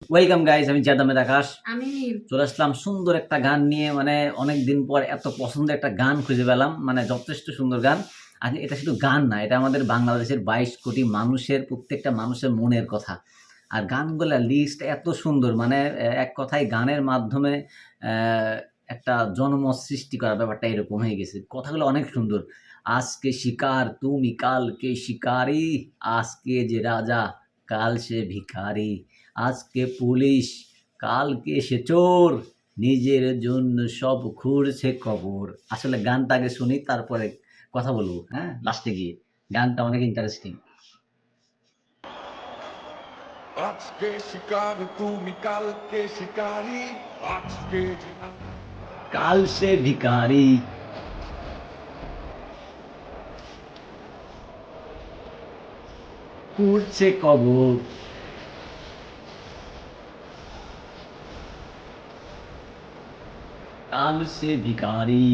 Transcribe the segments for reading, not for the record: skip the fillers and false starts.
Welcome guys, আমি জিয়াদ আহমেদ আকাশ। আমি চলে আসলাম সুন্দর একটা গান নিয়ে। অনেকদিন পর এত পছন্দের একটা গান খুঁজে পেলাম, যথেষ্ট সুন্দর গান। আর এটা শুধু গান না, এটা আমাদের বাংলাদেশের 22 কোটি মানুষের, প্রত্যেকটা মানুষের মনের কথা। আর গানগুলা লিস্ট এত সুন্দর, এক কথায় গানের মাধ্যমে আহ, একটা জনমত সৃষ্টি করার ব্যাপারটা এরকম হয়ে গেছে। কথাগুলো অনেক সুন্দর। আজকে শিকার তুমি, কালকে শিকারি, আজকে যে রাজা, কাল সে ভিখারি, আজকে পুলিশ, কালকে সে চোর, নিজের জন্য সব খুঁড়ছে কবর। আসলে গানটা আগে শুনি, তারপরে কথা বলবো। হ্যাঁ, লাস্টে গিয়ে গানটা অনেক ইন্টারেস্টিং। আজকে শিকার তুমি কালকে শিকারি আজকে কাল সে ভিখারি, খুঁড়ছে কবর। কাল সে ভিখারি।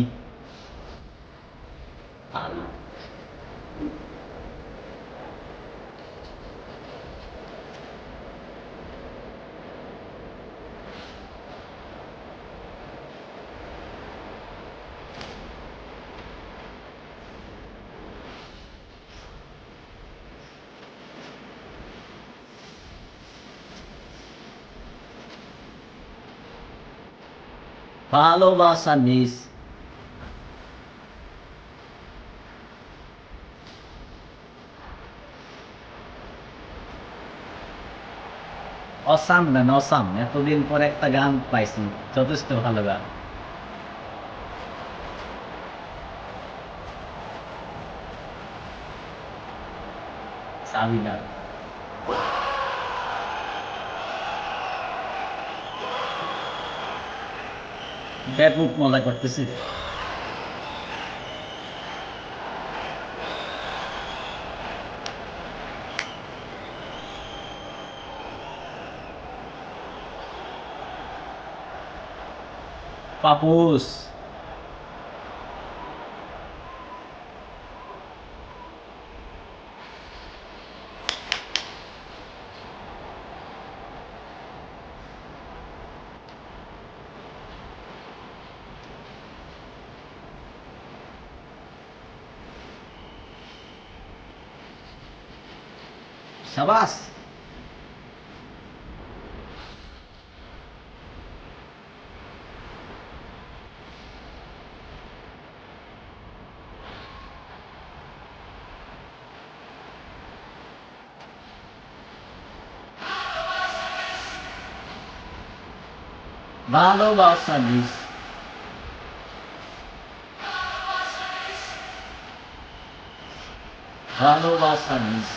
ভালোবাসা মিস। অসাম গান, অসাম। এতদিন পর একটা গান পাইছি, যথেষ্ট ভালো গান। সাবিনা ব্যাপক মজা করতেছে। পাপুস, সাবাস। ভালোবাসা মিস। ভালোবাসা মিস।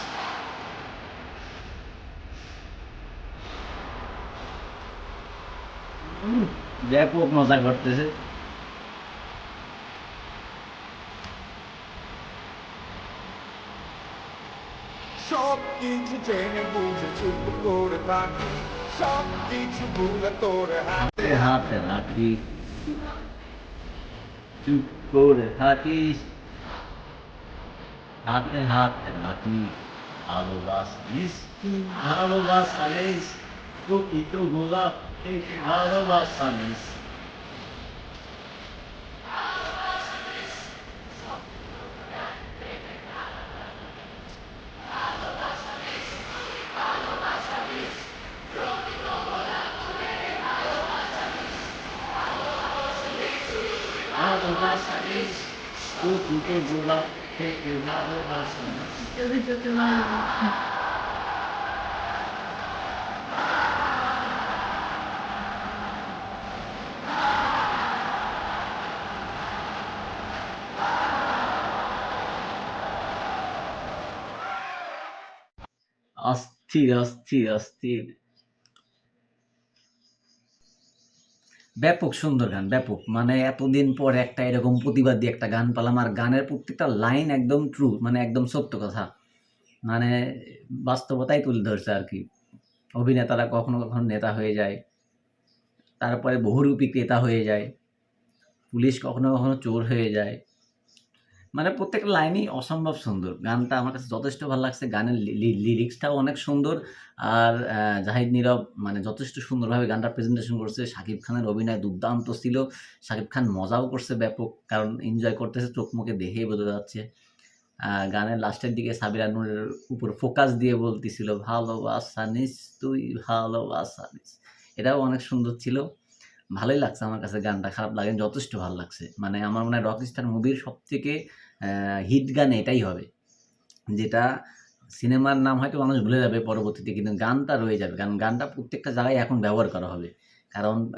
ব্যাপক মজা করতেছে। সব কিছু জেনে বুঝে চুপ করে থাকি সব কিছু ভুলে তোর হাতে হাতে হাতে রাখি, চুপ করে থাকিস। হাতে হাতে রাখি, ভালোবাসা মিস। ভালোবাসা মিস, প্রকৃত গোলাপ থেকে ভালোবাসা মিস। ভালোবাসা মিস, প্রকৃত গোলাপ থেকে ভালোবাসা মিস। অস্থির অস্থির অস্থির। ব্যাপক সুন্দর গান, ব্যাপক। এতদিন পর একটা এরকম প্রতিবাদী একটা গান পেলাম, আর গানের প্রত্যেকটা লাইন একদম ট্রু, একদম সত্য কথা। মানে বাস্তবতাই তুলে ধরছে আর কি। অভিনেতারা কখনো কখনো নেতা হয়ে যায়, তারপরে বহুরূপী ক্রেতা হয়ে যায়, পুলিশ কখনো কখনো চোর হয়ে যায়, মানে প্রত্যেকটা লাইনই অসম্ভব সুন্দর। গানটা আমার কাছে যথেষ্ট ভালো লাগছে। গানের লিরিক্সটাও অনেক সুন্দর। আর জাহিদ নীরব মানে যথেষ্ট সুন্দরভাবে গানটা প্রেজেন্টেশন করছে। শাকিব খানের অভিনয় দুর্দান্ত ছিল। শাকিব খান মজাও করছে ব্যাপক। কারণ এনজয় করতেছে, চোখ মুখে দেখেই বোঝা যাচ্ছে। গানের লাস্টের দিকে সাবিরা নূরের উপর ফোকাস দিয়ে বলতেছিল, "ভালোবাসা নিস ভালোবাসা নিস।" এটাও অনেক সুন্দর ছিল। ভালোই লাগছে আমার কাছে গানটা, খারাপ লাগেনি, যথেষ্ট ভাল লাগছে। মানে আমার মনে হয় রকস্টার মুভির সবথেকে হিট গান এটাই হবে। যেটা সিনেমার নাম হয়তো মানুষ ভুলে যাবে পরবর্তীতে, কিন্তু গানটা রয়ে যাবে। কারণ গানটা প্রত্যেকটা জায়গায় এখন ব্যবহার করা হবে। কারণ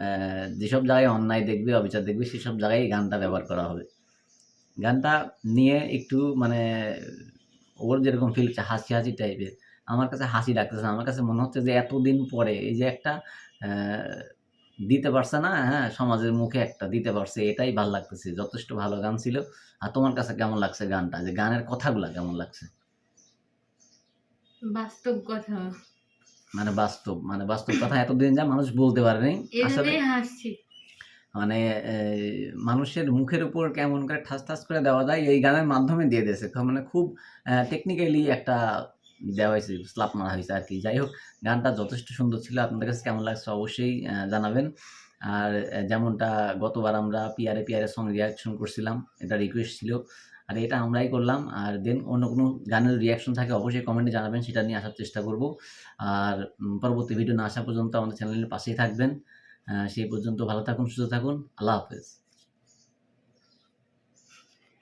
যেসব জায়গায় অন্যায় দেখবে, অবিচার দেখবে, সেসব জায়গায় এই গানটা ব্যবহার করা হবে। গানটা নিয়ে একটু মানে ওর যেরকম ফিল হচ্ছে হাসি, হাসি টাইপের। আমার কাছে হাসি লাগতেছে না। আমার কাছে মনে হচ্ছে যে এতদিন পরে এই যে একটা অ্যা দিতে পারছে না, হ্যাঁ? সমাজের মুখে একটা দিতে পারছে, এটাই ভাল লাগতেছে। যথেষ্ট ভালো গান ছিল। আর তোমার কাছে কেমন লাগছে গানটা? যে গানের কথাগুলা কেমন লাগছে? বাস্তব কথা। মানে বাস্তব কথা এতদিন যা মানুষ বলতে পারেনি। আসলে এজন্যই হাসছি। মানে মানুষের মুখের উপর কেমন করে ঠাস, ঠাস করে দেওয়া যায় এই গানের মাধ্যমে দিয়ে দিয়েছে। মানে খুব টেকনিক্যালি একটা দেওয়া হয়েছে, স্লাপ মারা হয়েছে আরকি। যাই হোক, গানটা যথেষ্ট সুন্দর ছিল। আপনাদের কাছে কেমন লাগছে অবশ্যই জানাবেন। আর যেমনটা গতবার আমরা পিয়ারে সং রিঅ্যাকশন করছিলাম, এটা রিকোয়েস্ট ছিল। আর এটা আমরাই করলাম। আর দেন অন্য কোনো গানের রিঅ্যাকশন থাকে অবশ্যই কমেন্টে জানাবেন, সেটা নিয়ে আসার চেষ্টা করব। আর পরবর্তী ভিডিও না আসা পর্যন্ত আমাদের চ্যানেলের পাশেই থাকবেন। সেই পর্যন্ত ভালো থাকুন, সুস্থ থাকুন। আল্লাহ হাফেজ।